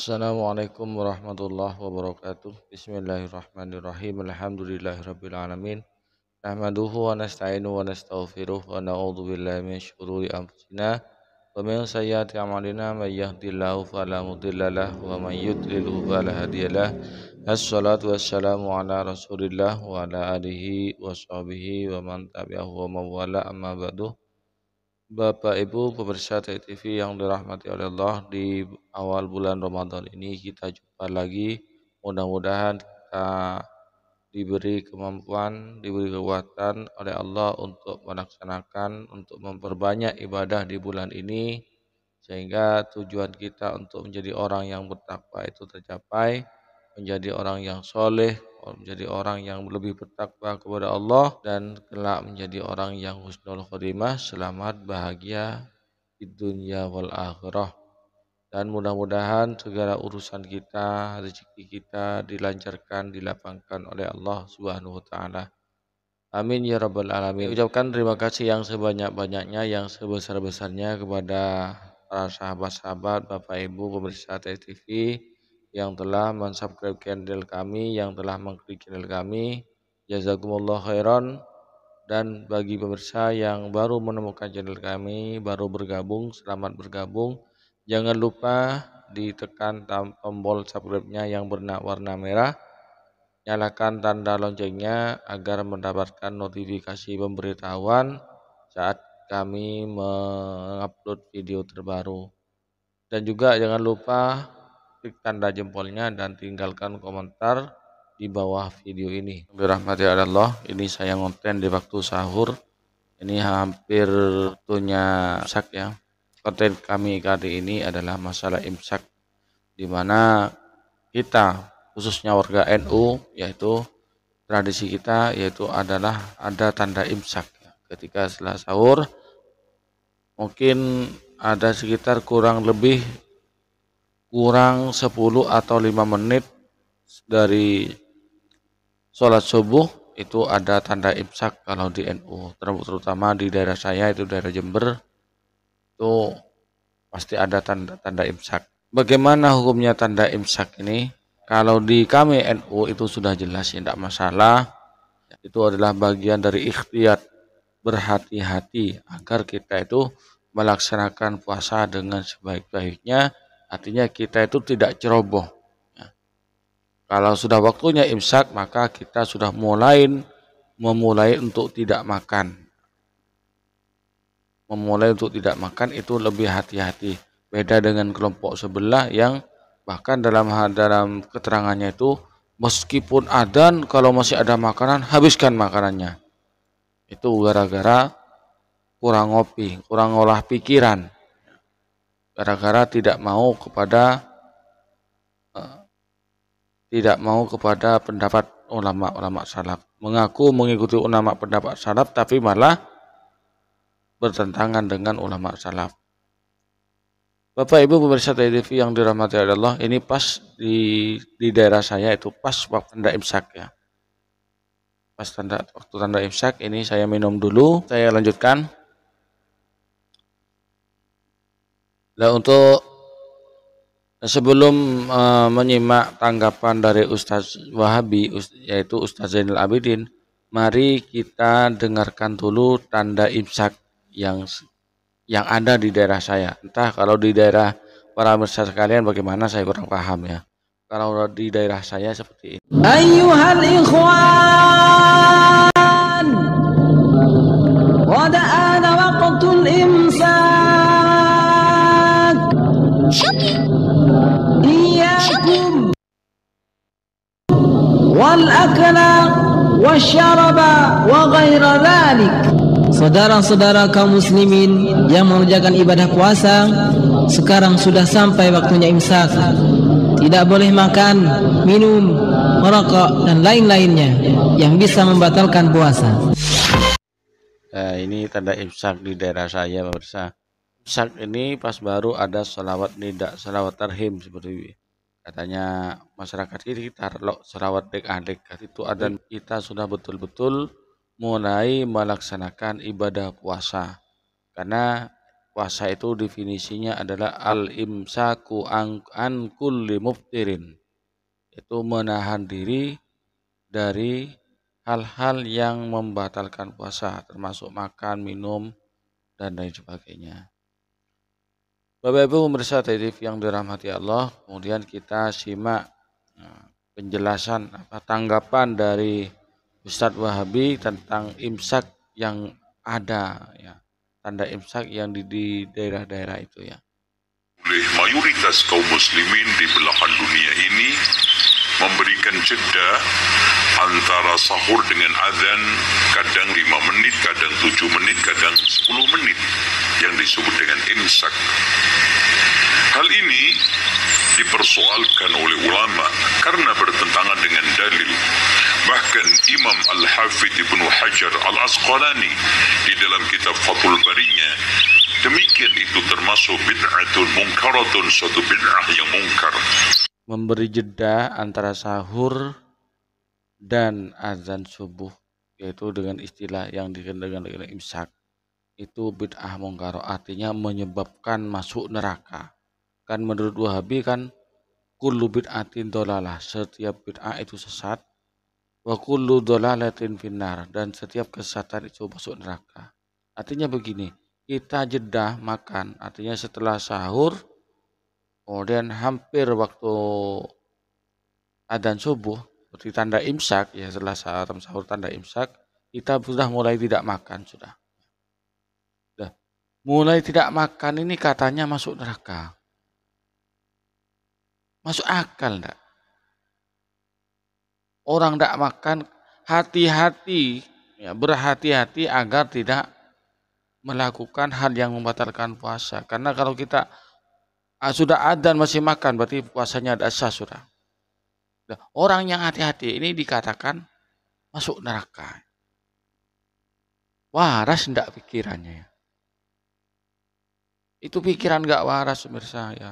Assalamualaikum warahmatullahi wabarakatuh. Bismillahirrahmanirrahim. Alhamdulillahirabbil alamin. Nahmaduhu wa nasta'inu wa nastaghfiruh wa na'udzu billahi min syururi anfusina wa min sayyiati a'malina may yahdihillahu fala mudhillalah wa may yudlilhu fala hadiyalah. Assalatu wassalamu ala Rasulillah wa ala alihi wa sahbihi wa man tabi'ahu wa mawala amma ba'du. Bapak Ibu pemirsa TV yang dirahmati oleh Allah, di awal bulan Ramadan ini kita jumpa lagi. Mudah-mudahan kita diberi kemampuan, diberi kekuatan oleh Allah untuk melaksanakan, untuk memperbanyak ibadah di bulan ini, sehingga tujuan kita untuk menjadi orang yang bertakwa itu tercapai, menjadi orang yang soleh, menjadi orang yang lebih bertakwa kepada Allah, dan kelak menjadi orang yang husnul khotimah, selamat bahagia di dunia wal akhirah. Dan mudah-mudahan segala urusan kita, rezeki kita dilancarkan, dilapangkan oleh Allah Subhanahu wa taala. Amin ya rabbal alamin. Ucapkan terima kasih yang sebanyak-banyaknya, yang sebesar-besarnya kepada para sahabat-sahabat, Bapak Ibu pemirsa TV yang telah mensubscribe channel kami, yang telah mengklik channel kami. Jazakumullah khairan. Dan bagi pemirsa yang baru menemukan channel kami, baru bergabung, selamat bergabung. Jangan lupa ditekan tombol subscribe-nya yang warna merah. Nyalakan tanda loncengnya agar mendapatkan notifikasi pemberitahuan saat kami mengupload video terbaru. Dan juga jangan lupa klik tanda jempolnya dan tinggalkan komentar di bawah video ini. Dirahmati Allah, ini saya ngonten di waktu sahur. Ini hampir waktunya imsak ya. Konten kami kali ini adalah masalah imsak, di mana kita khususnya warga NU, yaitu tradisi kita yaitu adalah ada tanda imsak. Ketika setelah sahur mungkin ada sekitar kurang 10 atau 5 menit dari sholat subuh itu ada tanda imsak kalau di NU, terutama di daerah saya itu daerah Jember, itu pasti ada tanda imsak. Bagaimana hukumnya tanda imsak ini? Kalau di kami NU itu sudah jelas ya, tidak masalah. Itu adalah bagian dari ikhtiar berhati-hati agar kita itu melaksanakan puasa dengan sebaik-baiknya. Artinya kita itu tidak ceroboh. Ya. Kalau sudah waktunya imsak, maka kita sudah memulai untuk tidak makan. Memulai untuk tidak makan itu lebih hati-hati. Beda dengan kelompok sebelah yang bahkan dalam keterangannya itu meskipun adzan kalau masih ada makanan habiskan makanannya. Itu gara-gara kurang ngopi, kurang olah pikiran. Gara-gara tidak mau kepada pendapat ulama salaf. Mengaku mengikuti ulama pendapat salaf tapi malah bertentangan dengan ulama salaf. Bapak Ibu pemirsa TV yang dirahmati Allah, ini pas di daerah saya itu pas waktu tanda imsak ya. Pas waktu tanda imsak ini saya minum dulu, saya lanjutkan. Nah, untuk sebelum menyimak tanggapan dari Ustaz Wahabi, yaitu Ustaz Zainal Abidin, mari kita dengarkan dulu tanda imsak yang ada di daerah saya. Entah kalau di daerah para pemirsa sekalian bagaimana, saya kurang paham ya. Kalau di daerah saya seperti ini. Ayyuhal ikhwan, qad ana waqtul imsak. Iyyakum wal akla wasyaraba wa ghaira dhalik. Saudara-saudara kaum muslimin yang mengerjakan ibadah puasa, sekarang sudah sampai waktunya imsak. Tidak boleh makan, minum, merokok dan lain-lainnya yang bisa membatalkan puasa. Nah, ini tanda imsak di daerah saya pemirsa. Imsak ini pas baru ada sholawat nida, sholawat tarhim seperti katanya masyarakat kita, sholawat dek-adek itu ada. Kita sudah betul-betul mulai melaksanakan ibadah puasa, karena puasa itu definisinya adalah al-imsaku an kulli muftirin. Itu menahan diri dari hal-hal yang membatalkan puasa, termasuk makan, minum, dan lain sebagainya. Bapak Ibu pemirsa TV yang dirahmati Allah, kemudian kita simak penjelasan tanggapan dari Ustadz Wahabi tentang imsak yang ada, ya, tanda imsak yang di daerah-daerah itu, ya. Oleh mayoritas kaum muslimin di belahan dunia ini memberikan jeda antara sahur dengan azan, kadang 5 menit, kadang 7 menit, kadang 10 menit, yang disebut dengan imsak. Hal ini dipersoalkan oleh ulama karena bertentangan dengan dalil. Bahkan Imam Al-Hafidh Ibnu Hajar Al-Asqalani di dalam kitab Fathul Barinya, demikian itu termasuk bid'atun munkaratun, suatu bid'ah yang mungkar. Memberi jeda antara sahur dan azan subuh, yaitu dengan istilah yang dikenal dengan imsak, itu bid'ah mungkar, artinya menyebabkan masuk neraka. Kan menurut Wahabi kan kullu bid'atin dolalah, setiap bid'ah itu sesat, wa kullu dolalatin finnar, dan setiap kesesatan itu masuk neraka. Artinya begini, kita jeda makan, artinya setelah sahur kemudian hampir waktu adzan subuh, seperti tanda imsak, ya, setelah sahur tanda imsak, kita sudah mulai tidak makan, sudah. Mulai tidak makan ini katanya masuk neraka. Masuk akal enggak? Orang tidak makan, hati-hati, ya, berhati-hati agar tidak melakukan hal yang membatalkan puasa. Karena kalau kita sudah adzan masih makan, berarti puasanya ada sah, sudah. Orang yang hati-hati ini dikatakan masuk neraka. Waras enggak pikirannya, ya? Itu pikiran enggak waras, pemirsa, ya.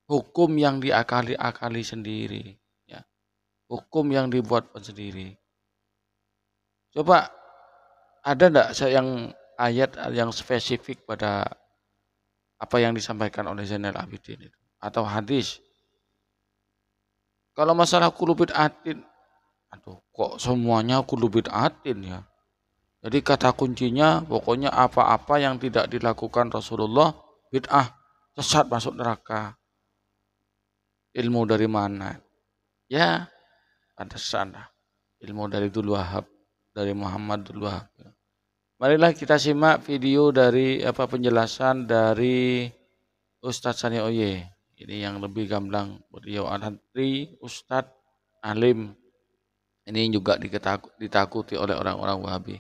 Hukum yang diakali-akali sendiri, ya. Hukum yang dibuat sendiri. Coba ada enggak yang ayat yang spesifik pada apa yang disampaikan oleh Zainal Abidin itu, atau hadis? Kalau masalah kullu bid'atin, aduh, kok semuanya kullu bid'atin, ya. Jadi kata kuncinya pokoknya apa-apa yang tidak dilakukan Rasulullah bid'ah, sesat, masuk neraka. Ilmu dari mana? Ya, pantesan lah. Ilmu dari Abdul Wahab, dari Muhammad Abdul Wahab. Marilah kita simak video dari penjelasan dari Ustadz Sani Oye. Ini yang lebih gamblang. Beliau antri Ustadz alim. Ini juga ditakuti oleh orang-orang Wahabi.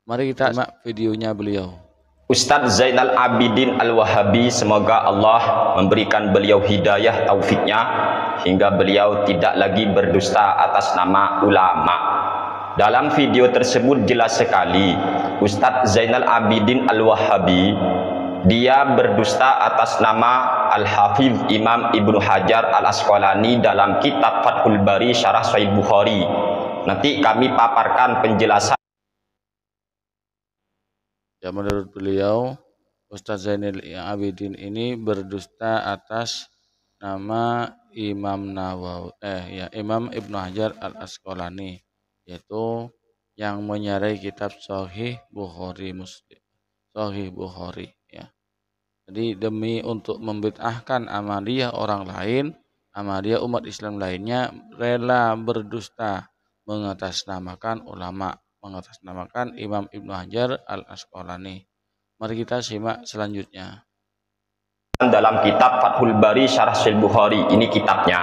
Mari kita simak videonya beliau. Ustadz Zainal Abidin Al-Wahabi, semoga Allah memberikan beliau hidayah taufiknya hingga beliau tidak lagi berdusta atas nama ulama. Dalam video tersebut jelas sekali Ustadz Zainal Abidin Al-Wahabi dia berdusta atas nama Al-Hafidh Imam Ibnu Hajar Al-Asqalani dalam kitab Fathul Bari Syarah Sahih Bukhari. Nanti kami paparkan penjelasan. Ya, menurut beliau Ustadz Zainal Abidin ini berdusta atas nama Imam Imam Ibnu Hajar Al-Asqalani, yaitu yang menyarai kitab Sahih Bukhari Muslim, Sahih Bukhari, ya. Jadi demi untuk membid'ahkan amaliyah orang lain, amaliyah umat Islam lainnya, rela berdusta mengatasnamakan ulama, mengatasnamakan Imam Ibnu Hajar Al-Asqalani. Mari kita simak selanjutnya. Dalam kitab Fathul Bari Syarah Sahih Bukhari, ini kitabnya.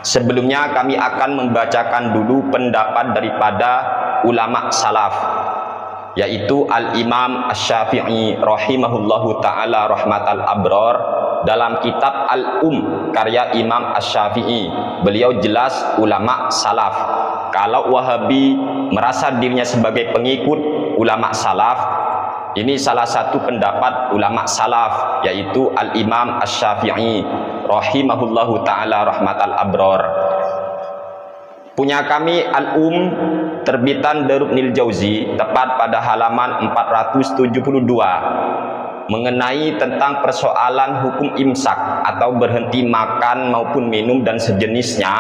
Sebelumnya kami akan membacakan dulu pendapat daripada ulama salaf, yaitu Al-Imam Asy-Syafi'i rahimahullahu ta'ala rahmatal abrar dalam kitab Al-Um karya Imam Asy-Syafi'i. Beliau jelas ulama salaf. Kalau Wahabi merasa dirinya sebagai pengikut ulama salaf, ini salah satu pendapat ulama salaf, yaitu Al-Imam Asy-Syafi'i rahimahullahu ta'ala rahmatal abrar. Punya kami Al-Um terbitan Darubnil Jauzi, tepat pada halaman 472. mengenai tentang persoalan hukum imsak atau berhenti makan maupun minum dan sejenisnya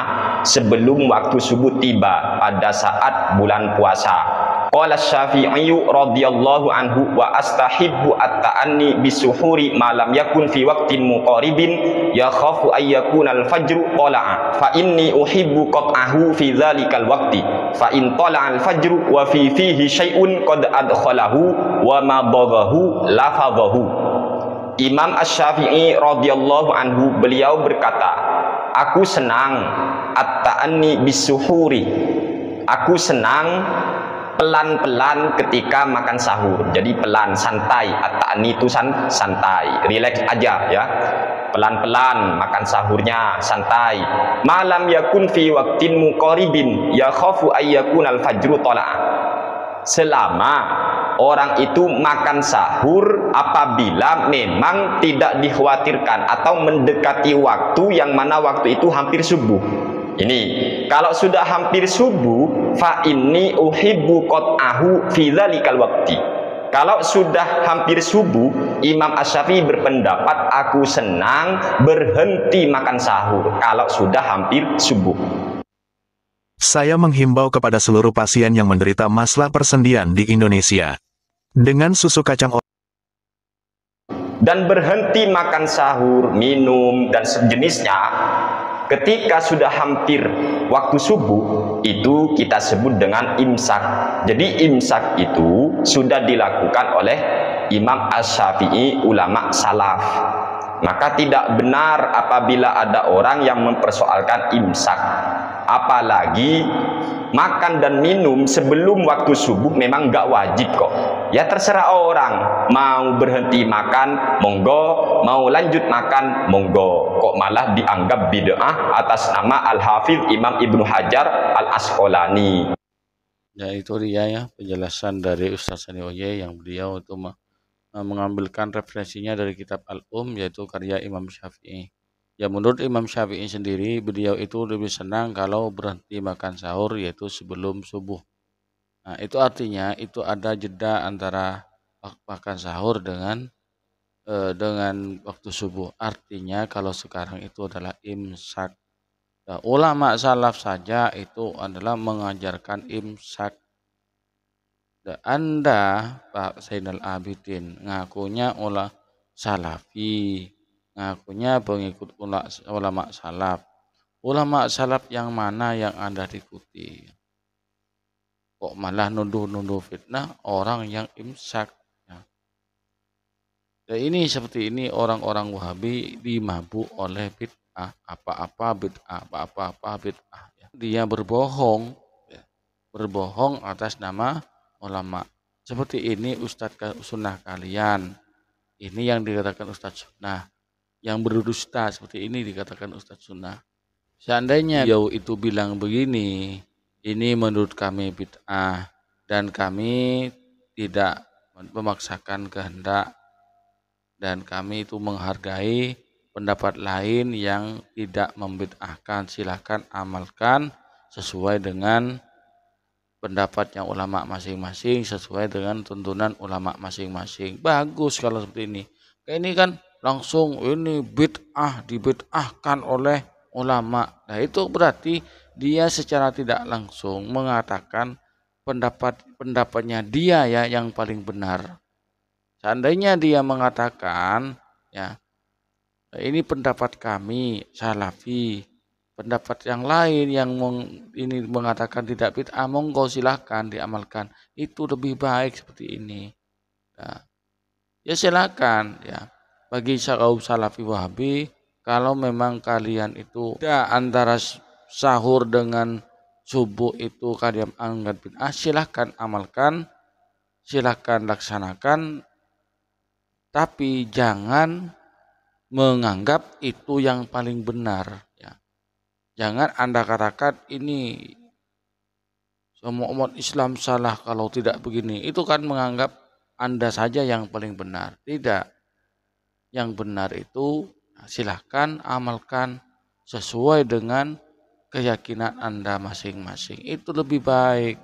sebelum waktu subuh tiba pada saat bulan puasa. Qala Syafi'i radhiyallahu anhu wa astahibbu at-ta'anni bisuhuri ma lam yakun fi waqtin muqaribin yakhafu ay yakuna al-fajru tala'a fa inni uhibbu qat'ahu fi dzalikal waqti fa in tala'a al-fajru wa fihi syai'un qad adkhalahu wa ma daghahu lafadhahu. Imam Asy-Syafi'i radhiyallahu anhu beliau berkata, aku senang at-ta'anni bisuhuri, aku senang pelan-pelan ketika makan sahur. Jadi pelan, santai. At-ta'ni itu santai, relax aja ya. Pelan-pelan makan sahurnya, santai. Malam yakun fi waqtin muqaribin ya khafu ayyakunal fajru tala'a. Selama orang itu makan sahur apabila memang tidak dikhawatirkan atau mendekati waktu yang mana waktu itu hampir subuh. Ini kalau sudah hampir subuh, fa inni uhibbu qat'ahu fi dzalikal waqti. Kalau sudah hampir subuh, Imam Asy-Syafi'i berpendapat aku senang berhenti makan sahur kalau sudah hampir subuh. Saya menghimbau kepada seluruh pasien yang menderita masalah persendian di Indonesia dengan susu kacang dan berhenti makan sahur, minum dan sejenisnya ketika sudah hampir waktu subuh, itu kita sebut dengan imsak. Jadi imsak itu sudah dilakukan oleh Imam Asy-Syafi'i, ulama salaf. Maka tidak benar apabila ada orang yang mempersoalkan imsak. Apalagi makan dan minum sebelum waktu subuh memang nggak wajib kok. Ya terserah orang, mau berhenti makan monggo, mau lanjut makan monggo. Kok malah dianggap bid'ah atas nama Al-Hafidz Imam Ibnu Hajar Al-Asqalani. Ya itu dia ya penjelasan dari Ustaz Sani Oye yang beliau itu mengambilkan referensinya dari kitab yaitu karya Imam Syafi'i. Ya menurut Imam Syafi'i sendiri, beliau itu lebih senang kalau berhenti makan sahur yaitu sebelum subuh. Nah, itu artinya itu ada jeda antara makan sahur dengan waktu subuh. Artinya kalau sekarang itu adalah imsak. Nah, ulama salaf saja itu adalah mengajarkan imsak. Dan Anda Pak Zainal Abidin ngakunya salafi, ngakunya pengikut ulama salaf. Ulama salaf yang mana yang Anda ikuti? Kok malah nuduh-nuduh fitnah orang yang imsak? Dan ini seperti ini orang-orang Wahabi dimabuk oleh bid'ah, apa-apa bid'ah, apa-apa bid'ah. Dia berbohong atas nama ulama. Seperti ini Ustadz sunnah kalian. Ini yang dikatakan Ustadz sunnah. Yang berdusta seperti ini dikatakan Ustadz sunnah. Seandainya beliau itu bilang begini, ini menurut kami bid'ah dan kami tidak memaksakan kehendak dan kami itu menghargai pendapat lain yang tidak membid'ahkan, silakan amalkan sesuai dengan pendapat yang ulama masing-masing, sesuai dengan tuntunan ulama masing-masing. Bagus kalau seperti ini. Kayak ini kan langsung ini bid'ah, dibid'ahkan oleh ulama. Nah itu berarti dia secara tidak langsung mengatakan pendapatnya dia ya yang paling benar. Seandainya dia mengatakan ya ini pendapat kami salafi, pendapat yang lain yang ini mengatakan tidak bid'ah, monggo silahkan diamalkan, itu lebih baik seperti ini. Nah, ya silakan ya bagi kaum salafi Wahabi, kalau memang kalian itu antara sahur dengan subuh itu kalian anggap bid'ah, silahkan amalkan, silahkan laksanakan, tapi jangan menganggap itu yang paling benar ya. Jangan Anda katakan ini semua umat Islam salah kalau tidak begini. Itu kan menganggap Anda saja yang paling benar. Tidak. Yang benar itu silahkan amalkan sesuai dengan keyakinan Anda masing-masing. Itu lebih baik.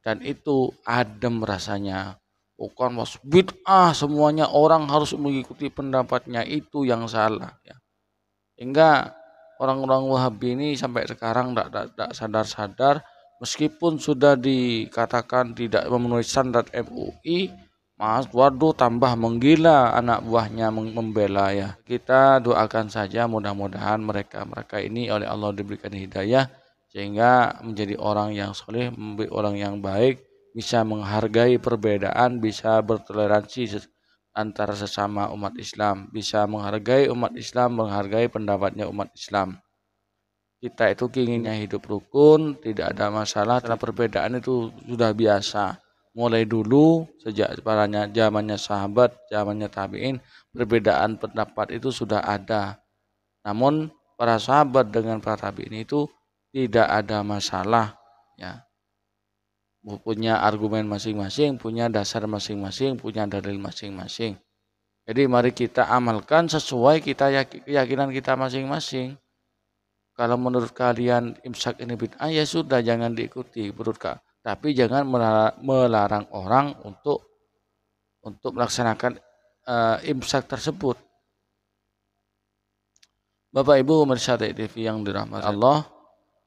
Dan itu adem rasanya. bukan mas bid'ah, semuanya orang harus mengikuti pendapatnya, itu yang salah ya. Hingga orang-orang Wahabi ini sampai sekarang tidak sadar-sadar, meskipun sudah dikatakan tidak memenuhi standar MUI, mas waduh tambah menggila anak buahnya membela ya. Kita doakan saja mudah-mudahan mereka ini oleh Allah diberikan hidayah sehingga menjadi orang yang soleh, menjadi orang yang baik, bisa menghargai perbedaan, bisa bertoleransi antara sesama umat Islam, bisa menghargai umat Islam, menghargai pendapatnya umat Islam. Kita itu inginnya hidup rukun, tidak ada masalah, karena perbedaan itu sudah biasa. Mulai dulu sejak zamannya sahabat, zamannya tabi'in, perbedaan pendapat itu sudah ada. Namun para sahabat dengan para tabi'in itu tidak ada masalah ya. Punya argumen masing-masing, punya dasar masing-masing, punya dalil masing-masing. Jadi mari kita amalkan sesuai keyakinan kita masing-masing. Kalau menurut kalian imsak ini bid'ah, ya sudah jangan diikuti menurut kalian. Tapi jangan melarang orang untuk melaksanakan imsak tersebut. Bapak Ibu pemirsa TV yang dirahmati Allah,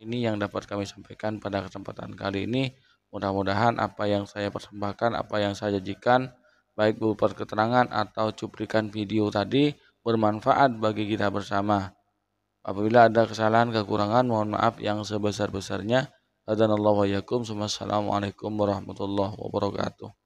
ini yang dapat kami sampaikan pada kesempatan kali ini. Mudah-mudahan apa yang saya persembahkan, apa yang saya janjikan, baik berupa keterangan atau cuplikan video tadi, bermanfaat bagi kita bersama. Apabila ada kesalahan, kekurangan, mohon maaf yang sebesar-besarnya. Hadanallahu wa iyyakum. Assalamualaikum warahmatullahi wabarakatuh.